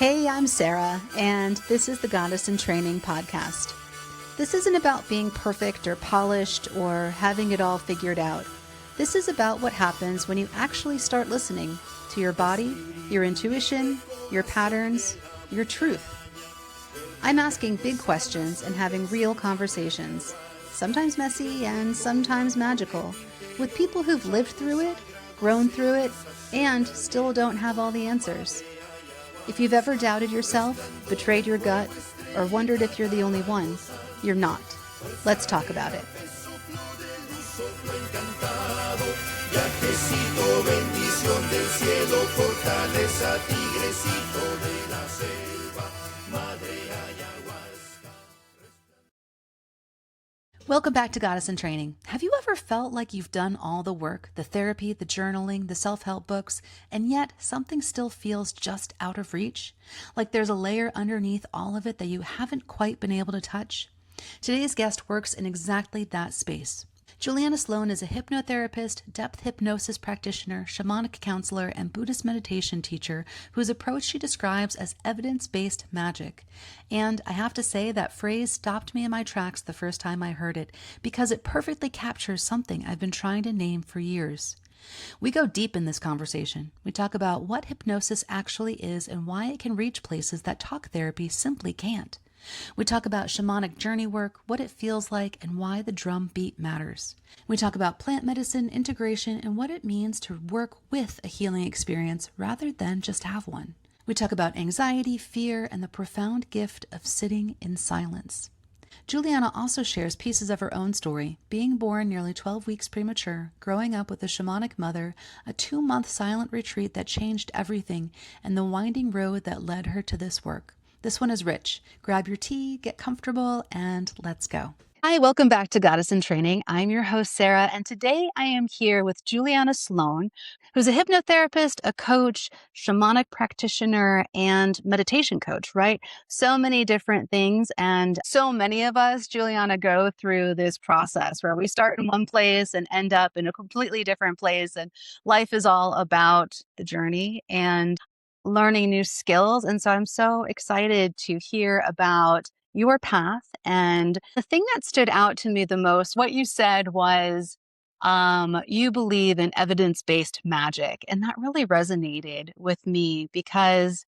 Hey, I'm Sarah, and this is the Goddess in Training podcast. This isn't about being perfect or polished or having it all figured out. This is about what happens when you actually start listening to your body, your intuition, your patterns, your truth. I'm asking big questions and having real conversations, sometimes messy and sometimes magical, with people who've lived through it, grown through it, and still don't have all the answers. If you've ever doubted yourself, betrayed your gut, or wondered if you're the only one, you're not. Let's talk about it. Welcome back to Goddess in Training. Have you ever felt like you've done all the work, the therapy, the journaling, the self-help books, and yet something still feels just out of reach? Like there's a layer underneath all of it that you haven't quite been able to touch? Today's guest works in exactly that space. Juliana Sloan is a hypnotherapist, depth hypnosis practitioner, shamanic counselor, and Buddhist meditation teacher whose approach she describes as evidence-based magic. And I have to say that phrase stopped me in my tracks the first time I heard it because it perfectly captures something I've been trying to name for years. We go deep in this conversation. We talk about what hypnosis actually is and why it can reach places that talk therapy simply can't. We talk about shamanic journey work, what it feels like, and why the drum beat matters. We talk about plant medicine, integration, and what it means to work with a healing experience rather than just have one. We talk about anxiety, fear, and the profound gift of sitting in silence. Juliana also shares pieces of her own story, being born nearly 12 weeks premature, growing up with a shamanic mother, a 2-month silent retreat that changed everything, and the winding road that led her to this work. This one is rich. Grab your tea, get comfortable, and let's go. Hi, welcome back to Goddess in Training. I'm your host, Sarah, and today I am here with Juliana Sloan, who's a hypnotherapist, a coach, shamanic practitioner, and meditation coach, right? So many different things, and so many of us, Juliana, go through this process where we start in one place and end up in a completely different place, and life is all about the journey and learning new skills. And so I'm so excited to hear about your path. And the thing that stood out to me the most, what you said was, you believe in evidence-based magic. And that really resonated with me because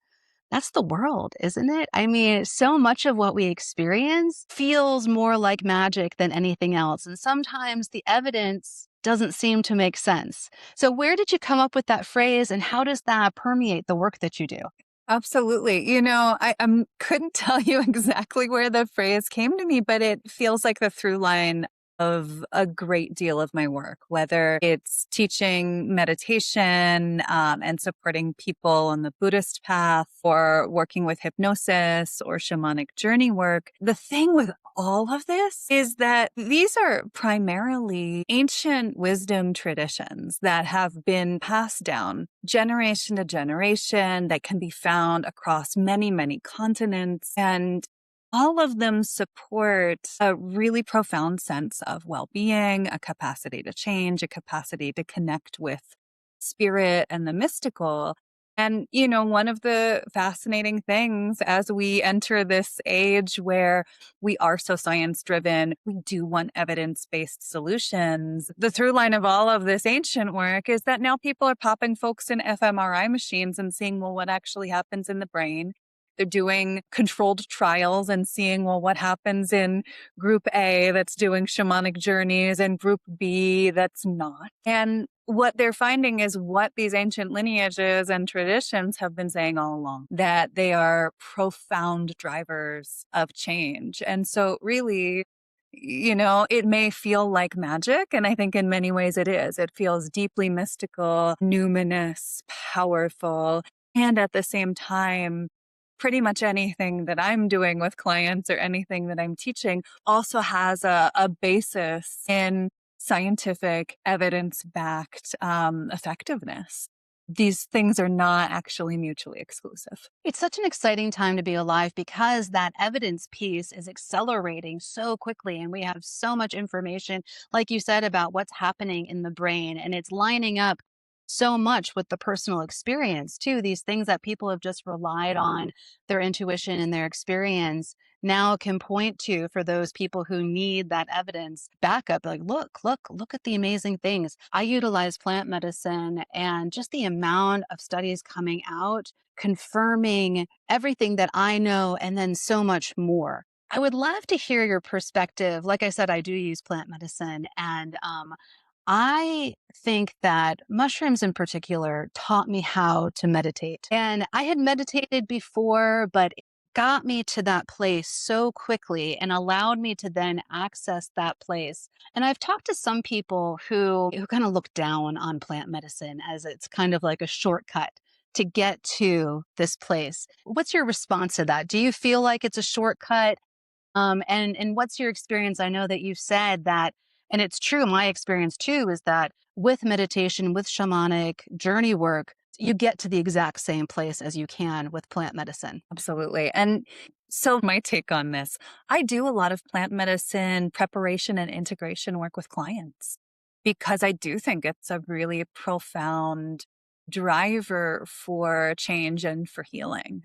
that's the world, isn't it? I mean, so much of what we experience feels more like magic than anything else. And sometimes the evidence doesn't seem to make sense. So, where did you come up with that phrase and how does that permeate the work that you do? Absolutely. I couldn't tell you exactly where the phrase came to me, but it feels like the through line of a great deal of my work, whether it's teaching meditation and supporting people on the Buddhist path or working with hypnosis or shamanic journey work. The thing with all of this is that these are primarily ancient wisdom traditions that have been passed down generation to generation that can be found across many, many continents. And all of them support a really profound sense of well-being, a capacity to change, a capacity to connect with spirit and the mystical. And, one of the fascinating things as we enter this age where we are so science driven, we do want evidence-based solutions. The through line of all of this ancient work is that now people are popping folks in fMRI machines and seeing, well, what actually happens in the brain. They're doing controlled trials and seeing, well, what happens in group A that's doing shamanic journeys and group B that's not. And what they're finding is what these ancient lineages and traditions have been saying all along, that they are profound drivers of change. And so really, it may feel like magic. And I think in many ways it is. It feels deeply mystical, numinous, powerful, and at the same time, pretty much anything that I'm doing with clients or anything that I'm teaching also has a basis in scientific, evidence-backed effectiveness. These things are not actually mutually exclusive. It's such an exciting time to be alive because that evidence piece is accelerating so quickly. And we have so much information, like you said, about what's happening in the brain. And it's lining up so much with the personal experience too. These things that people have just relied on their intuition and their experience now can point to for those people who need that evidence backup. Like, look at the amazing things. I utilize plant medicine and just the amount of studies coming out confirming everything that I know and then so much more. I would love to hear your perspective. Like I said, I do use plant medicine, and I think that mushrooms in particular taught me how to meditate. And I had meditated before, but it got me to that place so quickly and allowed me to then access that place. And I've talked to some people who kind of look down on plant medicine as it's kind of like a shortcut to get to this place. What's your response to that? Do you feel like it's a shortcut? And what's your experience? I know that you've said that, and it's true. My experience too is that with meditation, with shamanic journey work, you get to the exact same place as you can with plant medicine. Absolutely. And so, my take on this, I do a lot of plant medicine preparation and integration work with clients because I do think it's a really profound driver for change and for healing.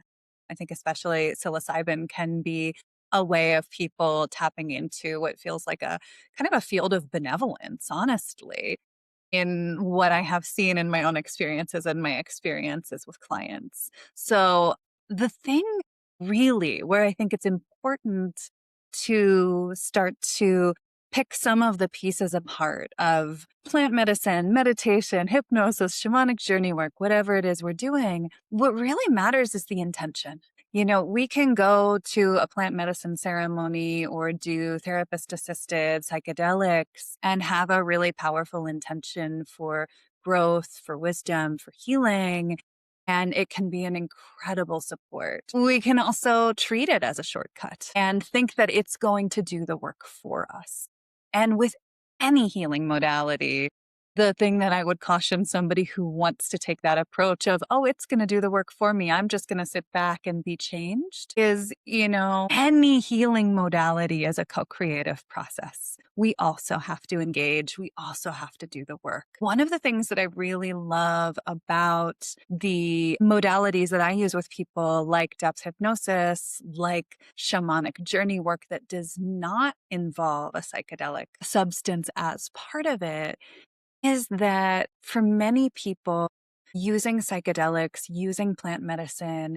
I think, especially psilocybin, can be a way of people tapping into what feels like a kind of a field of benevolence, honestly, in what I have seen in my own experiences and my experiences with clients. So, the thing really where I think it's important to start to pick some of the pieces apart of plant medicine, meditation, hypnosis, shamanic journey work, whatever it is we're doing, what really matters is the intention. We can go to a plant medicine ceremony or do therapist assisted psychedelics and have a really powerful intention for growth, for wisdom, for healing. And it can be an incredible support. We can also treat it as a shortcut and think that it's going to do the work for us. And with any healing modality, the thing that I would caution somebody who wants to take that approach of, oh, it's going to do the work for me, I'm just going to sit back and be changed, is, any healing modality is a co creative process. We also have to engage. We also have to do the work. One of the things that I really love about the modalities that I use with people, like depth hypnosis, like shamanic journey work that does not involve a psychedelic substance as part of it, is that for many people, using psychedelics, using plant medicine,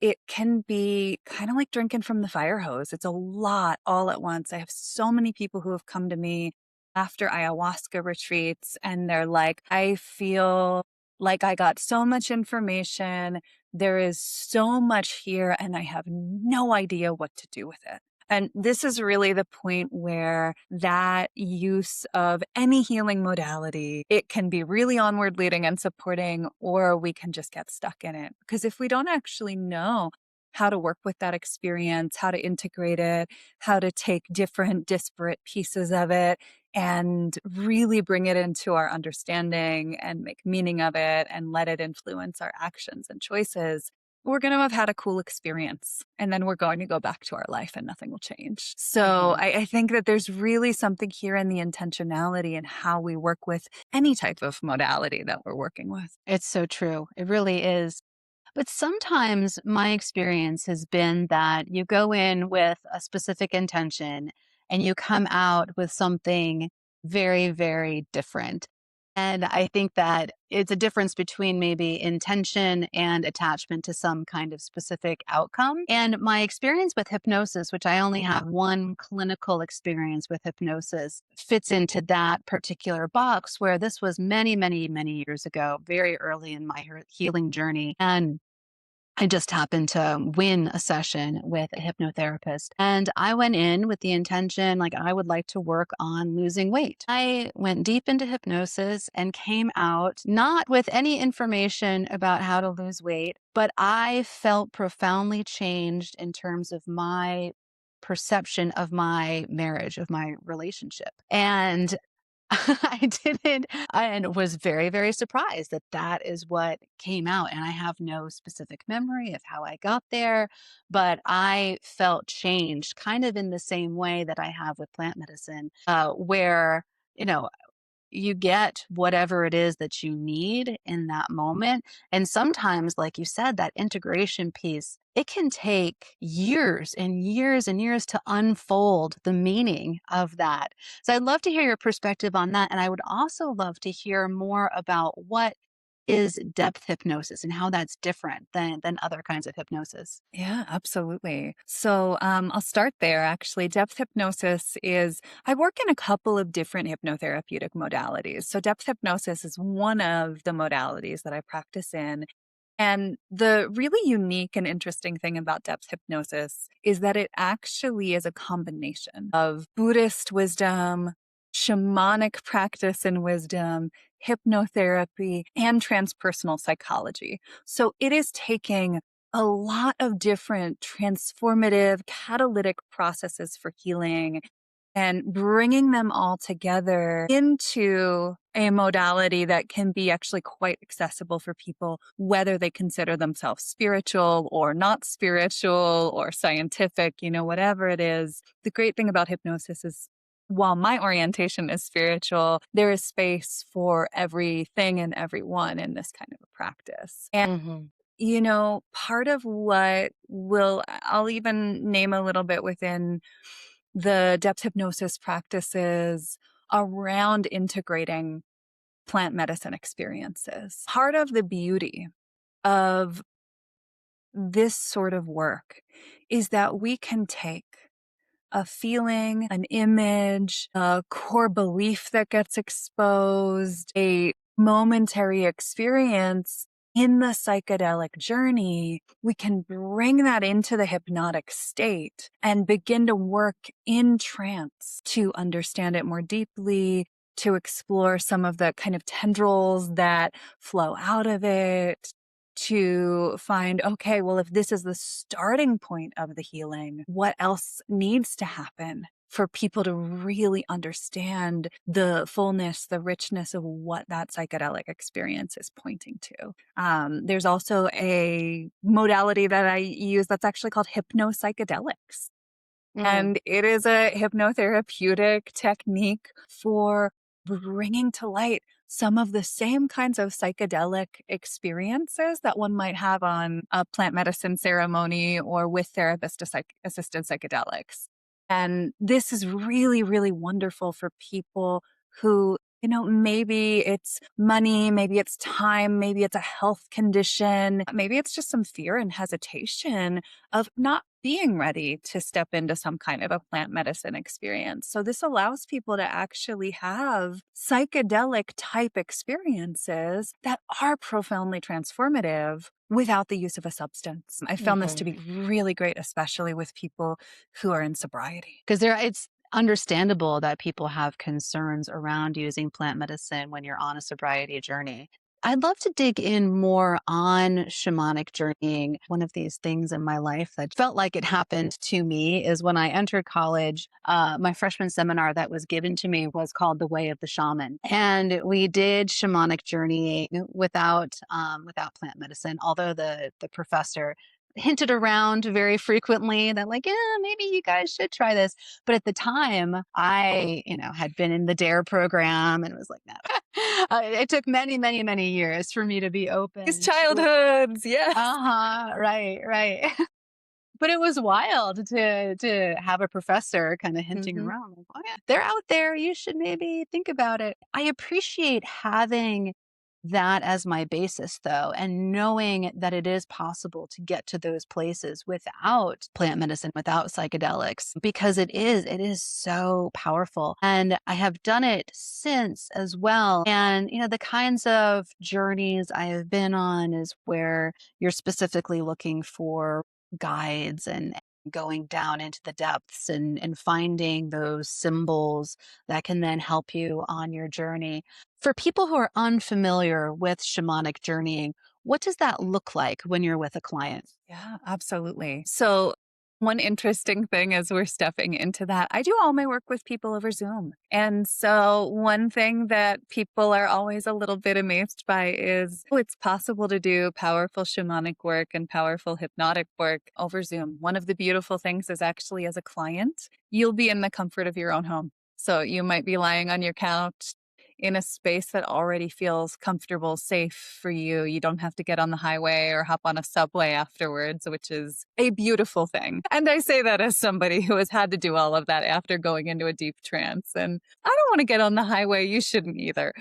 it can be kind of like drinking from the fire hose. It's a lot all at once. I have so many people who have come to me after ayahuasca retreats and they're like, I feel like I got so much information. There is so much here and I have no idea what to do with it. And this is really the point where that use of any healing modality, it can be really onward leading and supporting, or we can just get stuck in it. Because if we don't actually know how to work with that experience, how to integrate it, how to take different disparate pieces of it and really bring it into our understanding and make meaning of it and let it influence our actions and choices, we're going to have had a cool experience and then we're going to go back to our life and nothing will change. So I think that there's really something here in the intentionality and how we work with any type of modality that we're working with. It's so true. It really is. But sometimes my experience has been that you go in with a specific intention and you come out with something very, very different. And I think that it's a difference between maybe intention and attachment to some kind of specific outcome. And my experience with hypnosis, which I only have one clinical experience with hypnosis, fits into that particular box where this was many, many, many years ago, very early in my healing journey. And I just happened to win a session with a hypnotherapist. And I went in with the intention, like, I would like to work on losing weight. I went deep into hypnosis and came out not with any information about how to lose weight, but I felt profoundly changed in terms of my perception of my marriage, of my relationship. And I didn't and was very, very surprised that that is what came out, and I have no specific memory of how I got there, but I felt changed kind of in the same way that I have with plant medicine, where, you know, you get whatever it is that you need in that moment. And sometimes, like you said, that integration piece, it can take years and years and years to unfold the meaning of that. So I'd love to hear your perspective on that. And I would also love to hear more about what is depth hypnosis and how that's different than other kinds of hypnosis. Yeah, absolutely. So I'll start there actually. Depth hypnosis is, I work in a couple of different hypnotherapeutic modalities. So depth hypnosis is one of the modalities that I practice in. And the really unique and interesting thing about depth hypnosis is that it actually is a combination of Buddhist wisdom, shamanic practice and wisdom, hypnotherapy, and transpersonal psychology. So it is taking a lot of different transformative catalytic processes for healing and bringing them all together into a modality that can be actually quite accessible for people, whether they consider themselves spiritual or not spiritual or scientific, whatever it is. The great thing about hypnosis is while my orientation is spiritual, there is space for everything and everyone in this kind of a practice. And Hmm. part of what I'll even name a little bit within the depth hypnosis practices around integrating plant medicine experiences. Part of the beauty of this sort of work is that we can take a feeling, an image, a core belief that gets exposed, a momentary experience in the psychedelic journey. We can bring that into the hypnotic state and begin to work in trance to understand it more deeply, to explore some of the kind of tendrils that flow out of it, to find, okay, well, if this is the starting point of the healing, what else needs to happen for people to really understand the fullness, the richness of what that psychedelic experience is pointing to? There's also a modality that I use that's actually called hypnopsychedelics. Mm. And it is a hypnotherapeutic technique for bringing to light some of the same kinds of psychedelic experiences that one might have on a plant medicine ceremony or with assisted psychedelics. And this is really, really wonderful for people who, maybe it's money, maybe it's time, maybe it's a health condition, maybe it's just some fear and hesitation of not being ready to step into some kind of a plant medicine experience. So this allows people to actually have psychedelic type experiences that are profoundly transformative without the use of a substance. I found this to be really great, especially with people who are in sobriety. Because it's understandable that people have concerns around using plant medicine when you're on a sobriety journey. I'd love to dig in more on shamanic journeying. One of these things in my life that felt like it happened to me is when I entered college. My freshman seminar that was given to me was called The Way of the Shaman, and we did shamanic journeying without plant medicine. Although the professor hinted around very frequently that like, yeah, maybe you guys should try this. But at the time, I, had been in the DARE program and was like, no. It took many, many, many years for me to be These open to. childhoods, yes. Uh-huh, right, right. But it was wild to have a professor kind of hinting Hmm. around, like, "Oh, yeah, they're out there, you should maybe think about it." I appreciate having that as my basis, though, and knowing that it is possible to get to those places without plant medicine, without psychedelics, because it is so powerful. And I have done it since as well. And, the kinds of journeys I have been on is where you're specifically looking for guides and going down into the depths and finding those symbols that can then help you on your journey. For people who are unfamiliar with shamanic journeying, what does that look like when you're with a client? Yeah, absolutely. So, one interesting thing as we're stepping into that, I do all my work with people over Zoom. And so, one thing that people are always a little bit amazed by is oh, it's possible to do powerful shamanic work and powerful hypnotic work over Zoom. One of the beautiful things is actually, as a client, you'll be in the comfort of your own home. So, you might be lying on your couch in a space that already feels comfortable, safe for you. You don't have to get on the highway or hop on a subway afterwards, which is a beautiful thing. And I say that as somebody who has had to do all of that after going into a deep trance. And I don't want to get on the highway. You shouldn't either.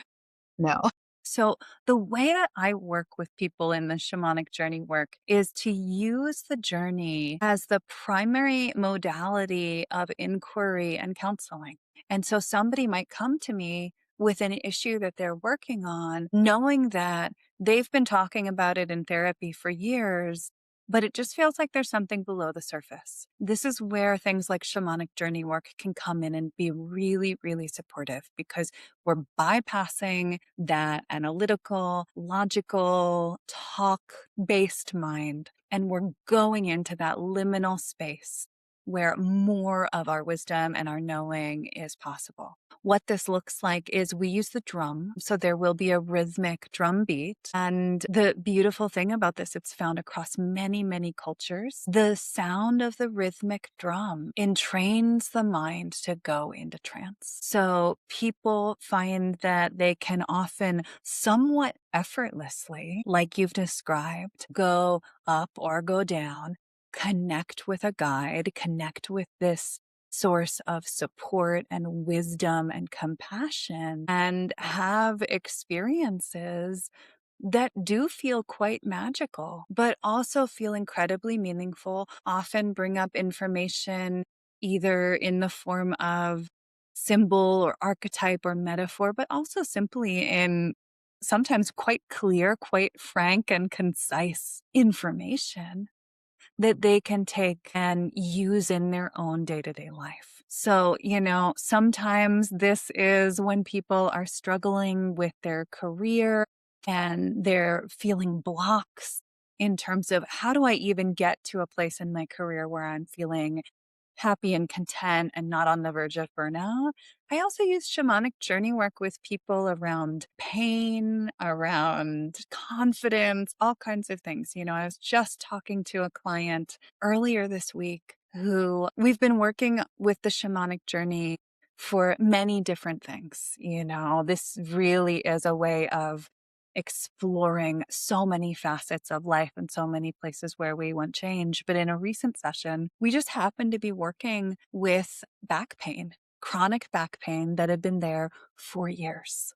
No. So, the way that I work with people in the shamanic journey work is to use the journey as the primary modality of inquiry and counseling. And so, somebody might come to me with an issue that they're working on, knowing that they've been talking about it in therapy for years, but it just feels like there's something below the surface. This is where things like shamanic journey work can come in and be really, really supportive because we're bypassing that analytical, logical, talk based mind, and we're going into that liminal space where more of our wisdom and our knowing is possible. What this looks like is we use the drum. So there will be a rhythmic drum beat. And the beautiful thing about this, it's found across many, many cultures. The sound of the rhythmic drum entrains the mind to go into trance. So people find that they can often somewhat effortlessly, like you've described, go up or go down, connect with a guide, connect with this source of support and wisdom and compassion, and have experiences that do feel quite magical, but also feel incredibly meaningful, often bring up information either in the form of symbol or archetype or metaphor, but also simply in sometimes quite clear, quite frank and concise information that they can take and use in their own day to day life. So, sometimes this is when people are struggling with their career and they're feeling blocks in terms of how do I even get to a place in my career where I'm feeling happy and content and not on the verge of burnout. I also use shamanic journey work with people around pain, around confidence, all kinds of things. I was just talking to a client earlier this week who we've been working with the shamanic journey for many different things. This really is a way of exploring so many facets of life and so many places where we want change. But in a recent session, we just happened to be working with back pain, chronic back pain that had been there for years.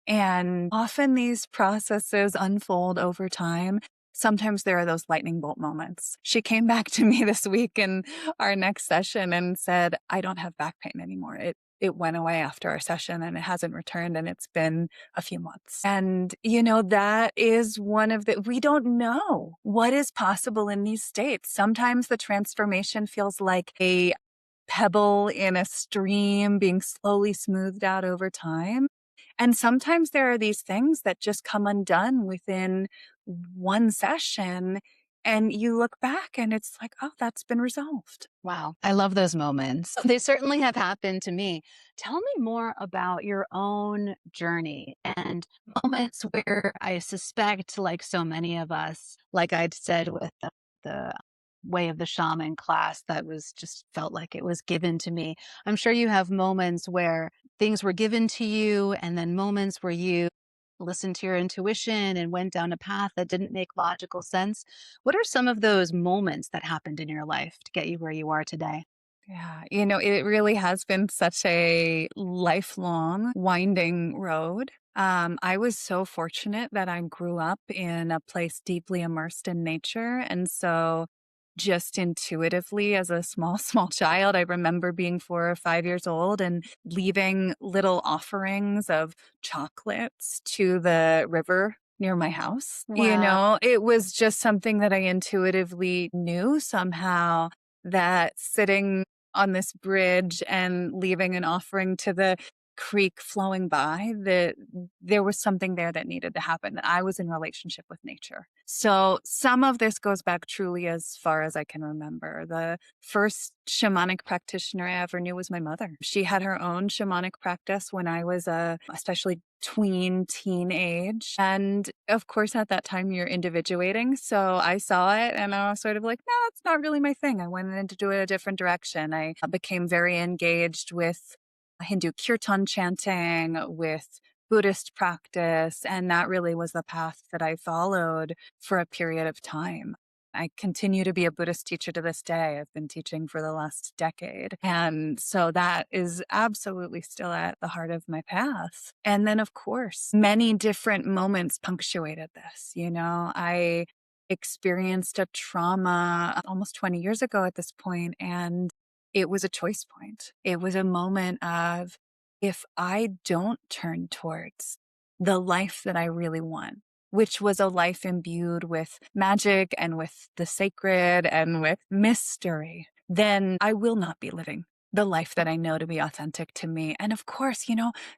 And often these processes unfold over time. Sometimes there are those lightning bolt moments. She came back to me this week in our next session and said, I don't have back pain anymore. It went away after our session and it hasn't returned and it's been a few months. And, that is one of we don't know what is possible in these states. Sometimes the transformation feels like a pebble in a stream being slowly smoothed out over time. And sometimes there are these things that just come undone within one session. And you look back and it's like, oh, that's been resolved. Wow, I love those moments. They certainly have happened to me. Tell me more about your own journey and moments where I suspect, like so many of us, like I'd said with the way of the shaman class, that was just felt like it was given to me. I'm sure you have moments where things were given to you, and then moments where you listened to your intuition and went down a path that didn't make logical sense. What are some of those moments that happened in your life to get you where you are today? Yeah, it really has been such a lifelong winding road. I was so fortunate that I grew up in a place deeply immersed in nature. And so just intuitively as a small, small child, I remember being 4 or 5 years old and leaving little offerings of chocolates to the river near my house. Wow. It was just something that I intuitively knew somehow that sitting on this bridge and leaving an offering to the creek flowing by, that there was something there that needed to happen, that I was in relationship with nature. So some of this goes back truly as far as I can remember. The first shamanic practitioner I ever knew was my mother. She had her own shamanic practice when I was especially teenage. And of course, at that time, you're individuating. So I saw it and I was sort of like, no, it's not really my thing. I went into it a different direction. I became very engaged with Hindu kirtan chanting with Buddhist practice. And that really was the path that I followed for a period of time. I continue to be a Buddhist teacher to this day. I've been teaching for the last decade. And so that is absolutely still at the heart of my path. And then, of course, many different moments punctuated this. I experienced a trauma almost 20 years ago at this point, and it was a choice point. It was a moment of, if I don't turn towards the life that I really want, which was a life imbued with magic and with the sacred and with mystery, then I will not be living the life that I know to be authentic to me. And of course,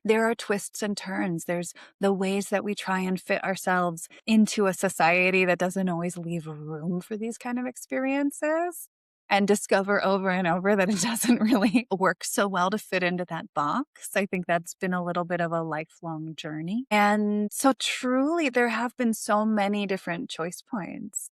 there are twists and turns. There's the ways that we try and fit ourselves into a society that doesn't always leave room for these kind of experiences, and discover over and over that it doesn't really work so well to fit into that box. I think that's been a little bit of a lifelong journey. And so truly, there have been so many different choice points.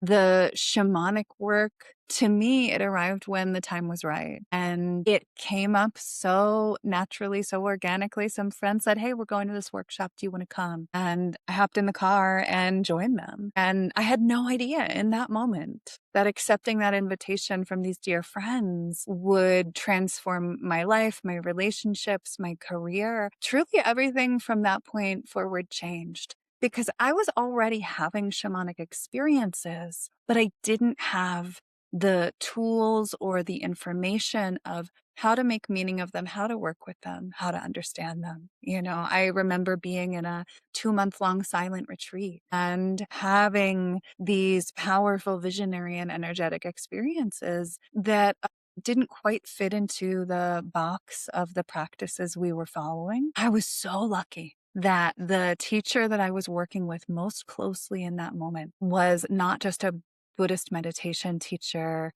The shamanic work, to me, it arrived when the time was right. And it came up so naturally, so organically. Some friends said, "Hey, we're going to this workshop. Do you want to come?" And I hopped in the car and joined them. And I had no idea in that moment that accepting that invitation from these dear friends would transform my life, my relationships, my career. Truly, everything from that point forward changed, because I was already having shamanic experiences, but I didn't have the tools or the information of how to make meaning of them, how to work with them, how to understand them. I remember being in a 2-month-long silent retreat and having these powerful visionary and energetic experiences that didn't quite fit into the box of the practices we were following. I was so lucky that the teacher that I was working with most closely in that moment was not just a Buddhist meditation teacher,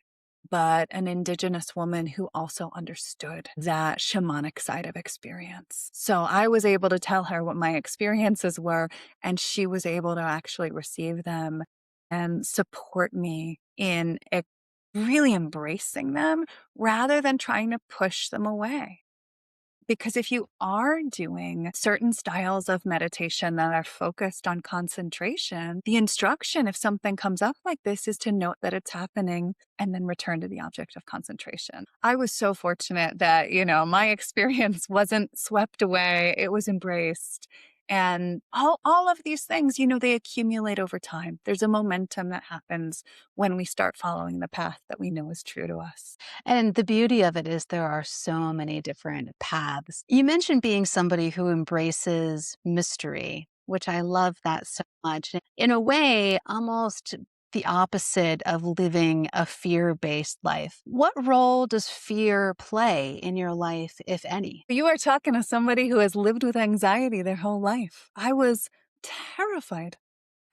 but an indigenous woman who also understood that shamanic side of experience. So I was able to tell her what my experiences were, and she was able to actually receive them and support me in really embracing them rather than trying to push them away. Because if you are doing certain styles of meditation that are focused on concentration, the instruction, if something comes up like this, is to note that it's happening and then return to the object of concentration. I was so fortunate that, my experience wasn't swept away, it was embraced. And all of these things, they accumulate over time. There's a momentum that happens when we start following the path that we know is true to us. And the beauty of it is there are so many different paths. You mentioned being somebody who embraces mystery, which I love that so much. In a way, almost the opposite of living a fear-based life. What role does fear play in your life, if any? You are talking to somebody who has lived with anxiety their whole life. I was terrified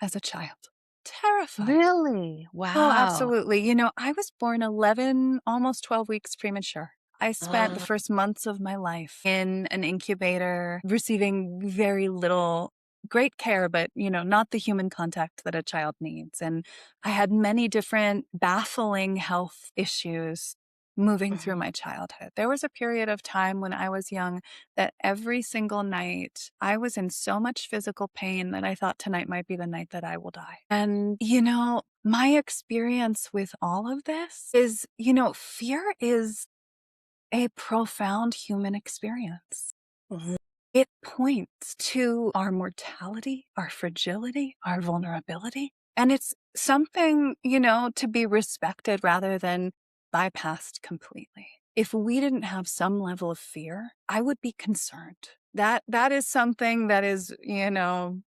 as a child. Terrified. Really? Oh, Wow. absolutely. I was born 11, almost 12 weeks premature. I spent the Uh, first months of my life in an incubator, receiving very little, great care, but, not the human contact that a child needs. And I had many different baffling health issues moving through mhm. my childhood. There was a period of time when I was young that every single night I was in so much physical pain that I thought tonight might be the night that I will die. And, my experience with all of this is, fear is a profound human experience. Mhm. It points to our mortality, our fragility, our vulnerability. And it's something, to be respected rather than bypassed completely. If we didn't have some level of fear, I would be concerned. That is something that is,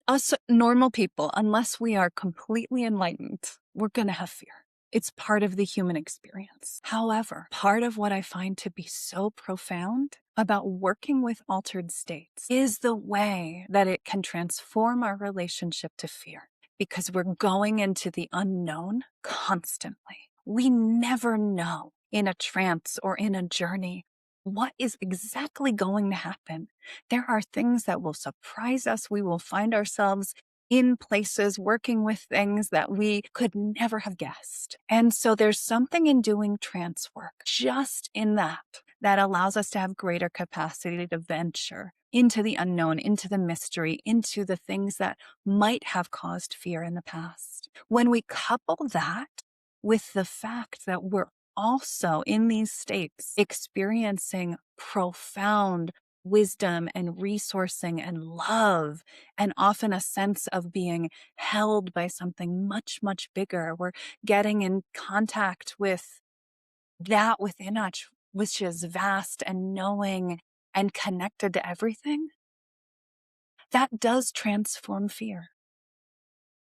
us normal people, unless we are completely enlightened, we're going to have fear. It's part of the human experience. However, part of what I find to be so profound about working with altered states is the way that it can transform our relationship to fear, because we're going into the unknown constantly. We never know in a trance or in a journey what is exactly going to happen. There are things that will surprise us. We will find ourselves in places working with things that we could never have guessed. And so there's something in doing trance work, just in that that allows us to have greater capacity to venture into the unknown, into the mystery, into the things that might have caused fear in the past. When we couple that with the fact that we're also in these states experiencing profound wisdom and resourcing and love, and often a sense of being held by something much, much bigger. We're getting in contact with that within us, which is vast and knowing and connected to everything. That does transform fear.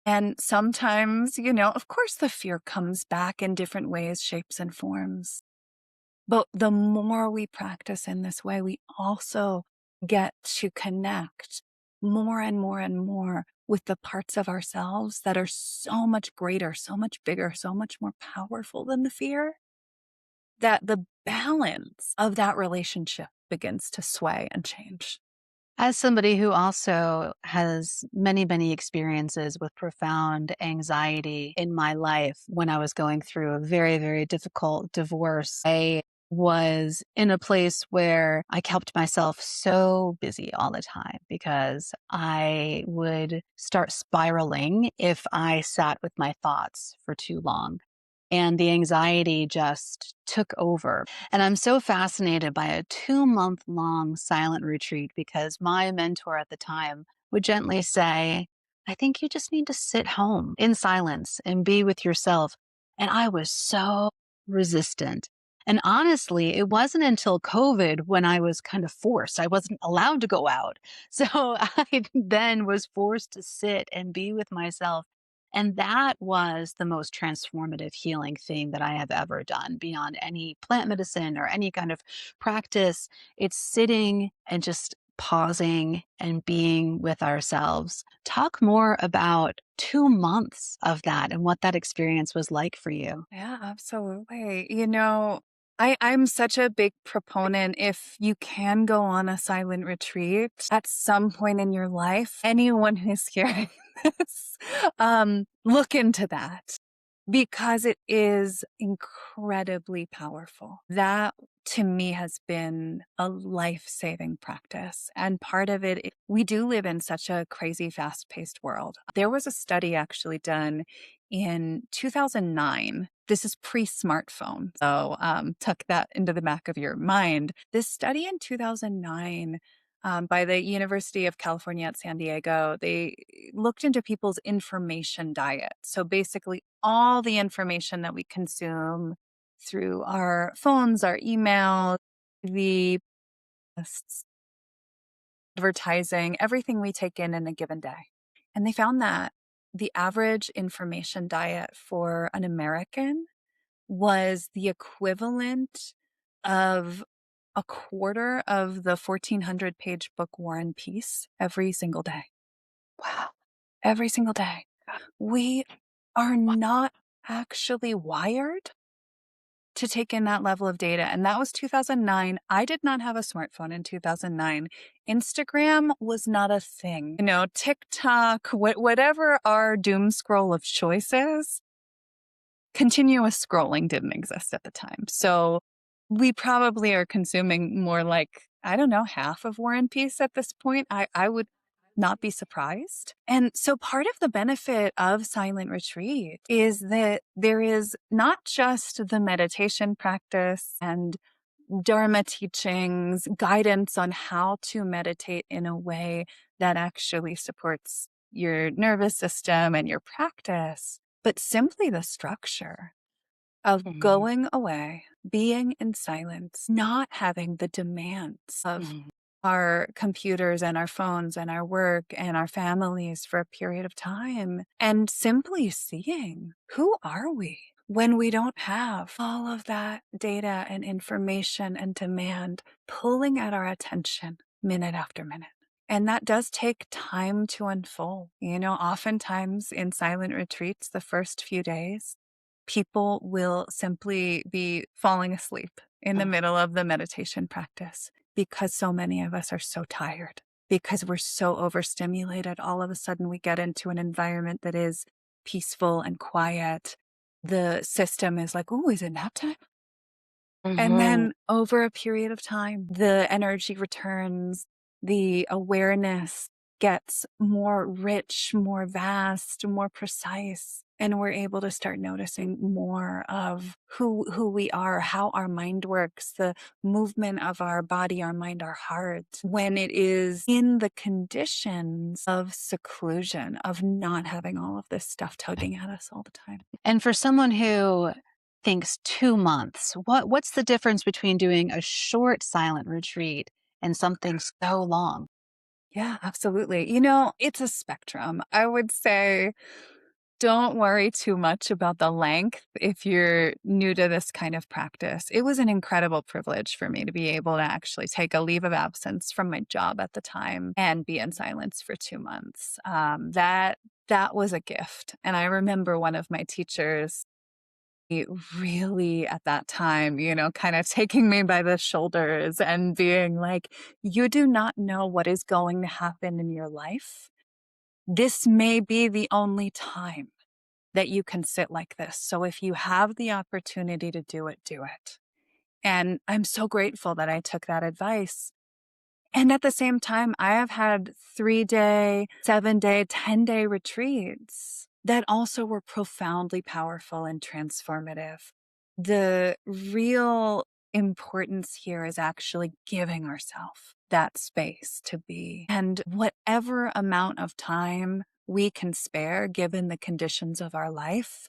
And sometimes, of course, the fear comes back in different ways, shapes, and forms. But the more we practice in this way, we also get to connect more and more and more with the parts of ourselves that are so much greater, so much bigger, so much more powerful than the fear, that the balance of that relationship begins to sway and change. As somebody who also has many, many experiences with profound anxiety in my life, when I was going through a very, very difficult divorce, I was in a place where I kept myself so busy all the time because I would start spiraling if I sat with my thoughts for too long. And the anxiety just took over. And I'm so fascinated by a 2-month long silent retreat because my mentor at the time would gently say, I think you just need to sit home in silence and be with yourself. And I was so resistant. And honestly, it wasn't until COVID when I was kind of forced. I wasn't allowed to go out. So I then was forced to sit and be with myself, and that was the most transformative healing thing that I have ever done beyond any plant medicine or any kind of practice. It's sitting and just pausing and being with ourselves. Talk more about 2 months of that and what that experience was like for you. Yeah, absolutely. I'm such a big proponent. If you can go on a silent retreat at some point in your life, anyone who's hearing this, look into that because it is incredibly powerful. That to me has been a life-saving practice. And part of it, we do live in such a crazy, fast-paced world. There was a study actually done in 2009. This is pre-smartphone. So tuck that into the back of your mind. This study in 2009 by the University of California at San Diego, they looked into people's information diet. So basically all the information that we consume through our phones, our email, the advertising, everything we take in a given day. And they found that the average information diet for an American was the equivalent of a quarter of the 1,400-page book War and Peace every single day. Wow. Every single day. We are not actually wired to take in that level of data. And that was 2009. I did not have a smartphone in 2009. Instagram was not a thing. TikTok, whatever our doom scroll of choices, continuous scrolling didn't exist at the time. So we probably are consuming more like, I don't know, half of War and Peace at this point. I would not be surprised. And so part of the benefit of silent retreat is that there is not just the meditation practice and Dharma teachings, guidance on how to meditate in a way that actually supports your nervous system and your practice, but simply the structure of Mhm. going away, being in silence, not having the demands of Mhm. our computers and our phones and our work and our families for a period of time, and simply seeing, who are we when we don't have all of that data and information and demand pulling at our attention minute after minute. And that does take time to unfold. Oftentimes in silent retreats, the first few days, people will simply be falling asleep in the Oh. middle of the meditation practice because so many of us are so tired, because we're so overstimulated. All of a sudden, we get into an environment that is peaceful and quiet. The system is like, oh, is it nap time? And Hmm. then over a period of time, the energy returns, the awareness gets more rich, more vast, more precise. And we're able to start noticing more of who we are, how our mind works, the movement of our body, our mind, our heart, when it is in the conditions of seclusion, of not having all of this stuff tugging at us all the time. And for someone who thinks 2 months, what's the difference between doing a short silent retreat and something so long? Yeah, absolutely. It's a spectrum. I would say don't worry too much about the length if you're new to this kind of practice. It was an incredible privilege for me to be able to actually take a leave of absence from my job at the time and be in silence for 2 months. That was a gift. And I remember one of my teachers really at that time, kind of taking me by the shoulders and being like, you do not know what is going to happen in your life. This may be the only time that you can sit like this. So if you have the opportunity to do it, do it. And I'm so grateful that I took that advice. And at the same time, I have had 3-day, 7-day, 10-day retreats that also were profoundly powerful and transformative. The real importance here is actually giving ourselves that space to be. And whatever amount of time we can spare, given the conditions of our life,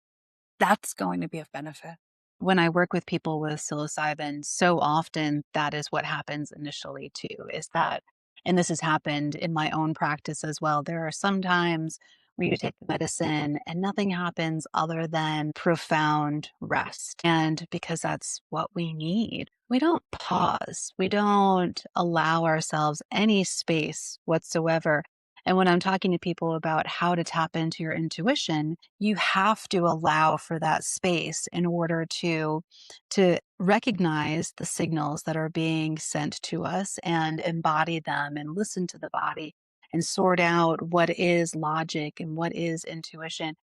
that's going to be of benefit. When I work with people with psilocybin, so often that is what happens initially too, is that, and this has happened in my own practice as well. There are some times where you take the medicine and nothing happens other than profound rest. And because that's what we need, we don't pause. We don't allow ourselves any space whatsoever. And when I'm talking to people about how to tap into your intuition, you have to allow for that space in order to recognize the signals that are being sent to us and embody them and listen to the body and sort out what is logic and what is intuition.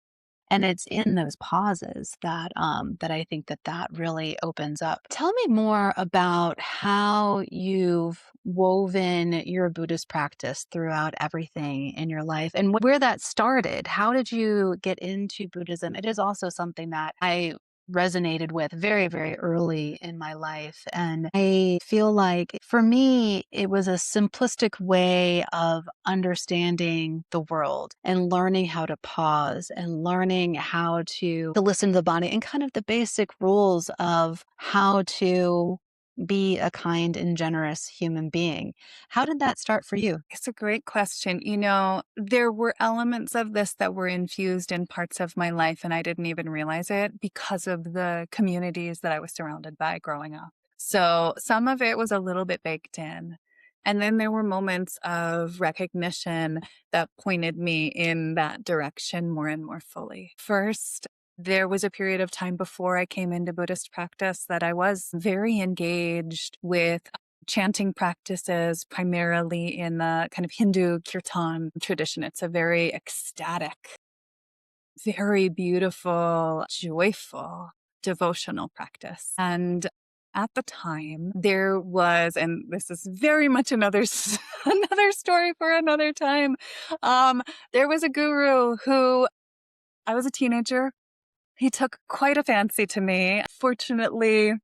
And it's in those pauses that I think that really opens up. Tell me more about how you've woven your Buddhist practice throughout everything in your life and where that started. How did you get into Buddhism? It is also something that I resonated with very, very early in my life. And I feel like for me, it was a simplistic way of understanding the world and learning how to pause and learning how to listen to the body and kind of the basic rules of how to be a kind and generous human being. How did that start for you? It's a great question. There were elements of this that were infused in parts of my life, and I didn't even realize it because of the communities that I was surrounded by growing up. So some of it was a little bit baked in. And then there were moments of recognition that pointed me in that direction more and more fully. First, there was a period of time before I came into Buddhist practice that I was very engaged with chanting practices, primarily in the kind of Hindu kirtan tradition. It's a very ecstatic, very beautiful, joyful devotional practice. And at the time, there was, and this is very much another another story for another time. There was a guru who I was a teenager. He took quite a fancy to me. Fortunately,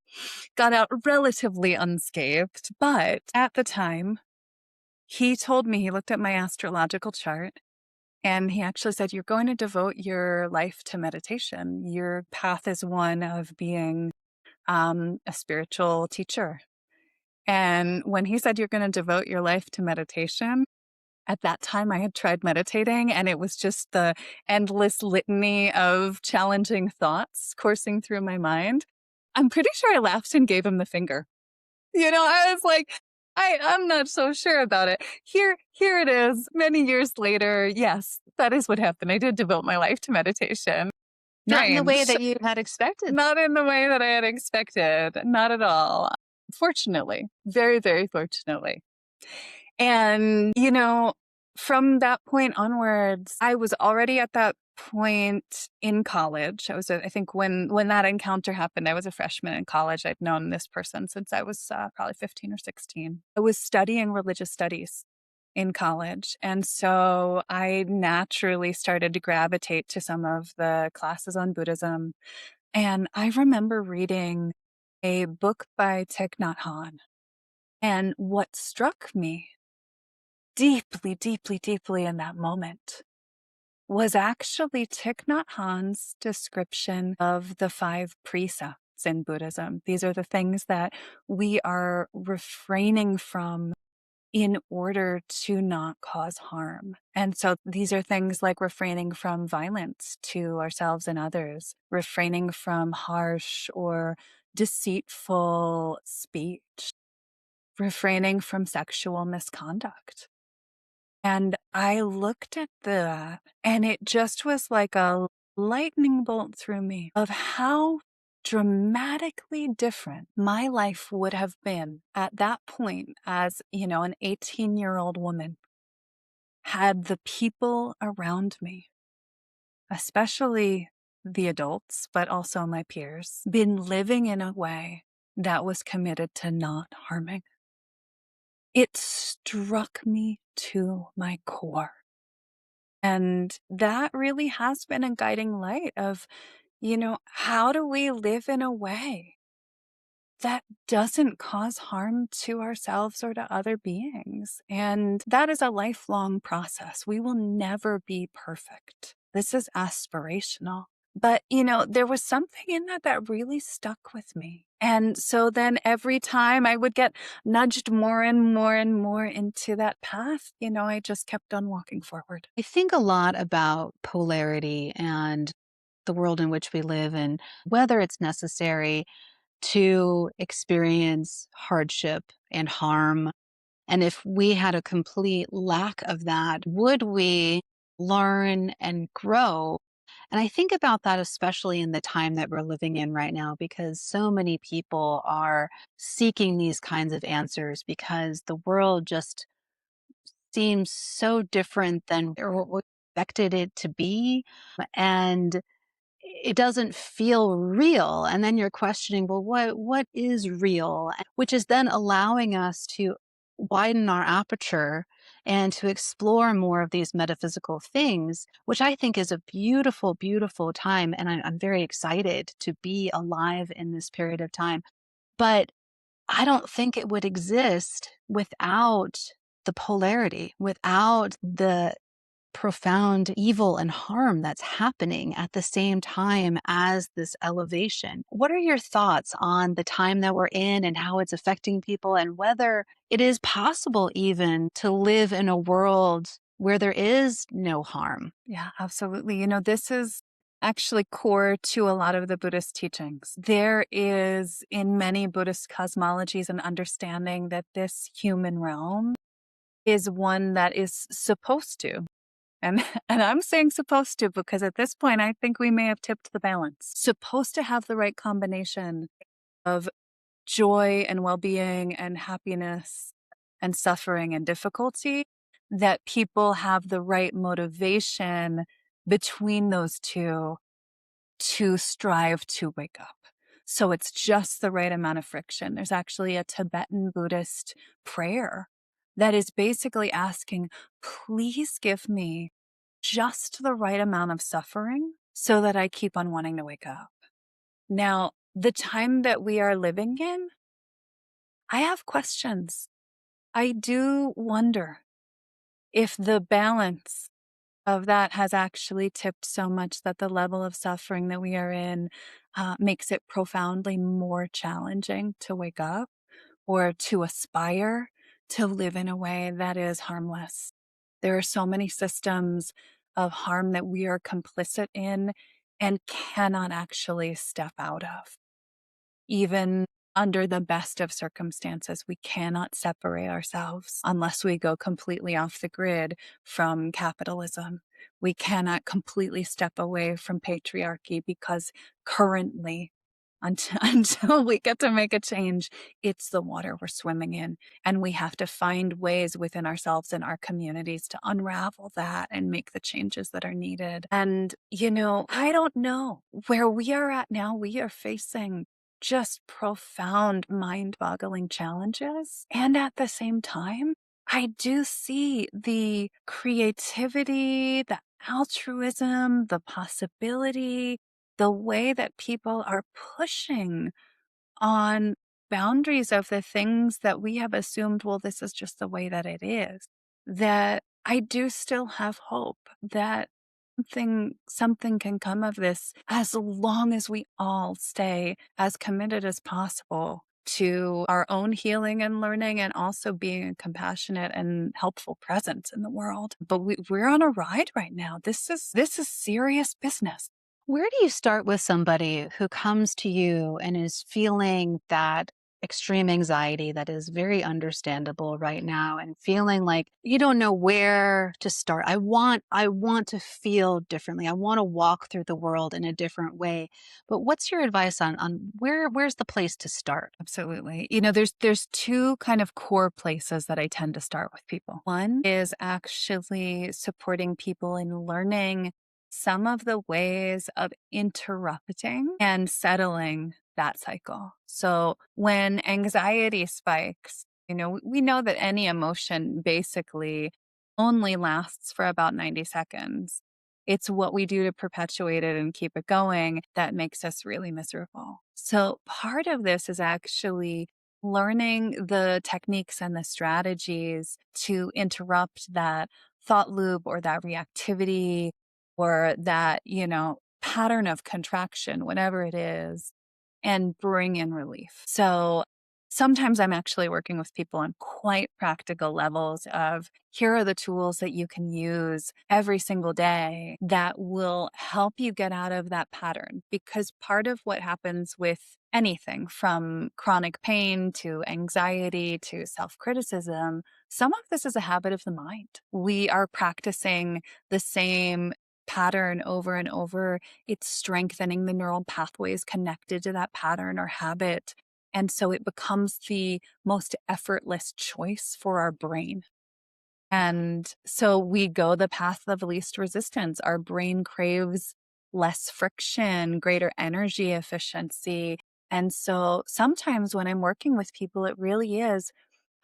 got out relatively unscathed. But at the time, he told me, he looked at my astrological chart and he actually said, you're going to devote your life to meditation. Your path is one of being a spiritual teacher. And when he said, you're going to devote your life to meditation, at that time, I had tried meditating, and it was just the endless litany of challenging thoughts coursing through my mind. I'm pretty sure I laughed and gave him the finger. I was like, I'm not so sure about it. Here it is, many years later. Yes, that is what happened. I did devote my life to meditation. Not in the way Strange. that you had expected. Not in the way that I had expected. Not at all. Fortunately, very, very fortunately. And, from that point onwards, I was already at that point in college, I think when that encounter happened, I was a freshman in college. I'd known this person since I was probably 15 or 16. I was studying religious studies in college. And so I naturally started to gravitate to some of the classes on Buddhism. And I remember reading a book by Thich Nhat Hanh. And what struck me deeply, deeply, deeply in that moment was actually Thich Nhat Hanh's description of the five precepts in Buddhism. These are the things that we are refraining from in order to not cause harm. And so these are things like refraining from violence to ourselves and others, refraining from harsh or deceitful speech, refraining from sexual misconduct. And I looked at that and it just was like a lightning bolt through me of how dramatically different my life would have been at that point as, an 18-year-old woman had the people around me, especially the adults, but also my peers, been living in a way that was committed to not harming. It struck me to my core. And that really has been a guiding light of, how do we live in a way that doesn't cause harm to ourselves or to other beings? And that is a lifelong process. We will never be perfect. This is aspirational. But, there was something in that that really stuck with me. And so then every time I would get nudged more and more and more into that path, I just kept on walking forward. I think a lot about polarity and the world in which we live and whether it's necessary to experience hardship and harm. And if we had a complete lack of that, would we learn and grow? And I think about that especially in the time that we're living in right now, because so many people are seeking these kinds of answers because the world just seems so different than what we expected it to be. And it doesn't feel real. And then you're questioning, well, what is real? Which is then allowing us to widen our aperture and to explore more of these metaphysical things, which I think is a beautiful, beautiful time. And I'm very excited to be alive in this period of time. But I don't think it would exist without the polarity, without the profound evil and harm that's happening at the same time as this elevation. What are your thoughts on the time that we're in and how it's affecting people, and whether it is possible even to live in a world where there is no harm? Yeah, absolutely. This is actually core to a lot of the Buddhist teachings. There is, in many Buddhist cosmologies, an understanding that this human realm is one that is supposed to. And, and I'm saying supposed to because at this point, I think we may have tipped the balance. Supposed to have the right combination of joy and well being and happiness and suffering and difficulty, that people have the right motivation between those two to strive to wake up. So it's just the right amount of friction. There's actually a Tibetan Buddhist prayer that is basically asking, please give me just the right amount of suffering so that I keep on wanting to wake up. Now, the time that we are living in, I have questions. I do wonder if the balance of that has actually tipped so much that the level of suffering that we are in makes it profoundly more challenging to wake up or to aspire to live in a way that is harmless. There are so many systems of harm that we are complicit in and cannot actually step out of. Even under the best of circumstances, we cannot separate ourselves unless we go completely off the grid from capitalism. We cannot completely step away from patriarchy because currently until, until we get to make a change, it's the water we're swimming in. And we have to find ways within ourselves and our communities to unravel that and make the changes that are needed. And, I don't know where we are at now. We are facing just profound, mind boggling challenges. And at the same time, I do see the creativity, the altruism, the possibility, the way that people are pushing on boundaries of the things that we have assumed, well, this is just the way that it is, that I do still have hope that something can come of this as long as we all stay as committed as possible to our own healing and learning and also being a compassionate and helpful presence in the world. But we're on a ride right now. This is serious business. Where do you start with somebody who comes to you and is feeling that extreme anxiety that is very understandable right now and feeling like you don't know where to start? I want to feel differently. I want to walk through the world in a different way. But what's your advice on where's the place to start? Absolutely. There's two kind of core places that I tend to start with people. One is actually supporting people in learning some of the ways of interrupting and settling that cycle. So when anxiety spikes, we know that any emotion basically only lasts for about 90 seconds. It's what we do to perpetuate it and keep it going that makes us really miserable. So, part of this is actually learning the techniques and the strategies to interrupt that thought loop or that reactivity or that, pattern of contraction, whatever it is, and bring in relief. So, sometimes I'm actually working with people on quite practical levels of here are the tools that you can use every single day that will help you get out of that pattern. Because part of what happens with anything from chronic pain to anxiety to self criticism, some of this is a habit of the mind. We are practicing the same pattern over and over. It's strengthening the neural pathways connected to that pattern or habit. And so it becomes the most effortless choice for our brain. And so we go the path of least resistance. Our brain craves less friction, greater energy efficiency. And so sometimes when I'm working with people, it really is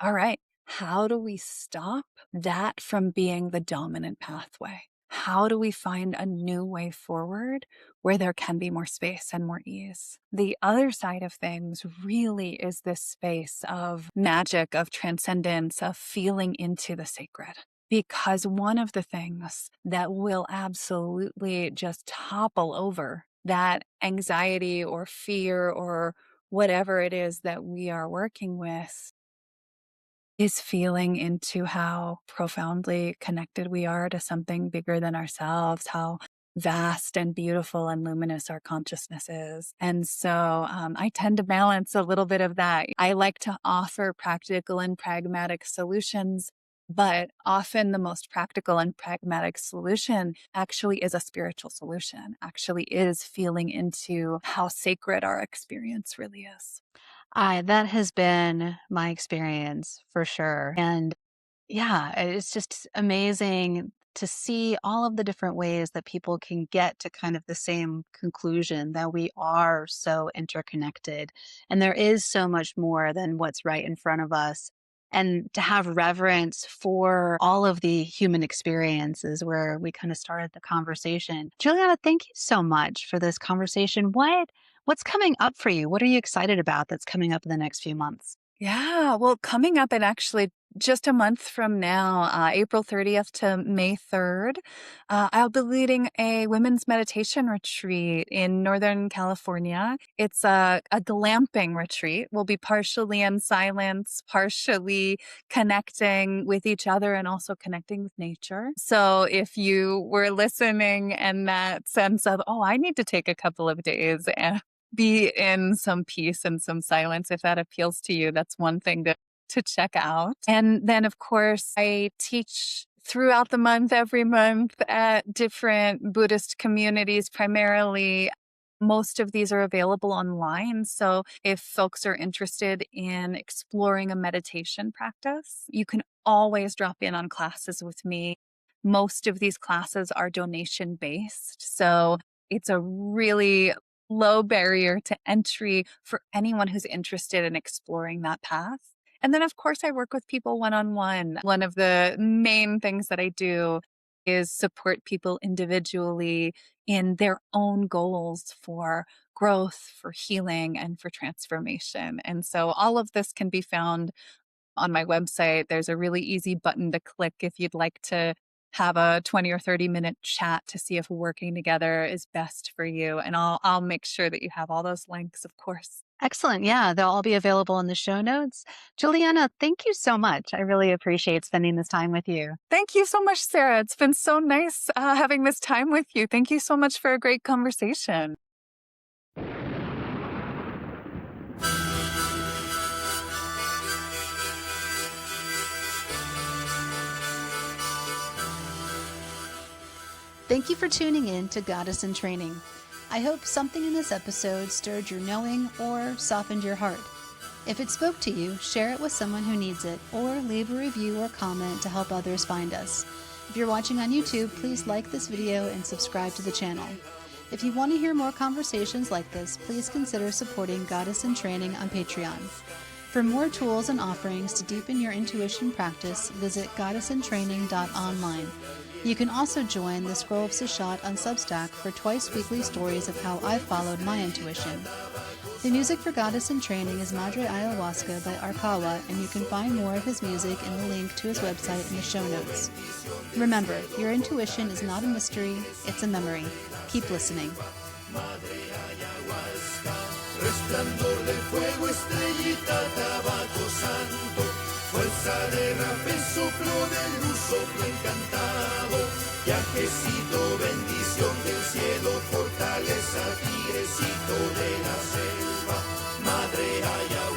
all right, how do we stop that from being the dominant pathway? How do we find a new way forward where there can be more space and more ease? The other side of things really is this space of magic, of transcendence, of feeling into the sacred. Because one of the things that will absolutely just topple over that anxiety or fear or whatever it is that we are working with is feeling into how profoundly connected we are to something bigger than ourselves, how vast and beautiful and luminous our consciousness is. And so I tend to balance a little bit of that. I like to offer practical and pragmatic solutions, but often the most practical and pragmatic solution actually is a spiritual solution, actually is feeling into how sacred our experience really is. That has been my experience for sure. And yeah, it's just amazing to see all of the different ways that people can get to kind of the same conclusion that we are so interconnected and there is so much more than what's right in front of us. And to have reverence for all of the human experiences where we kind of started the conversation. Juliana, thank you so much for this conversation. What's coming up for you? What are you excited about that's coming up in the next few months? Yeah, well, coming up in actually just a month from now, April 30th to May 3rd, I'll be leading a women's meditation retreat in Northern California. It's a glamping retreat. We'll be partially in silence, partially connecting with each other and also connecting with nature. So if you were listening and that sense of, oh, I need to take a couple of days and be in some peace and some silence if that appeals to you. That's one thing to check out. And then, of course, I teach throughout the month, every month at different Buddhist communities, primarily Most of these are available online. So if folks are interested in exploring a meditation practice, you can always drop in on classes with me. Most of these classes are donation based. So it's a really low barrier to entry for anyone who's interested in exploring that path. And then, of course, I work with people one on one. One of the main things that I do is support people individually in their own goals for growth, for healing, and for transformation. And so all of this can be found on my website. There's a really easy button to click if you'd like to have a 20 or 30-minute chat to see if working together is best for you. And I'll make sure that you have all those links, of course. Excellent. Yeah, they'll all be available in the show notes. Juliana, thank you so much. I really appreciate spending this time with you. Thank you so much, Sarah. It's been so nice having this time with you. Thank you so much for a great conversation. Thank you for tuning in to Goddess in Training. I hope something in this episode stirred your knowing or softened your heart. If it spoke to you, share it with someone who needs it, or leave a review or comment to help others find us. If you're watching on YouTube, please like this video and subscribe to the channel. If you want to hear more conversations like this, please consider supporting Goddess in Training on Patreon. For more tools and offerings to deepen your intuition practice, visit goddessintraining.online. You can also join the Scroll of Seshat on Substack for twice-weekly stories of how I followed my intuition. The music for Goddess in Training is Madre Ayahuasca by Arkawa, and you can find more of his music in the link to his website in the show notes. Remember, your intuition is not a mystery, it's a memory. Keep listening. Resplandor del fuego, estrellita, tabaco santo, fuerza de rape, soplo de luz, soplo encantado, viajecito, bendición del cielo, fortaleza, tigrecito de la selva, madre Ayahuasca.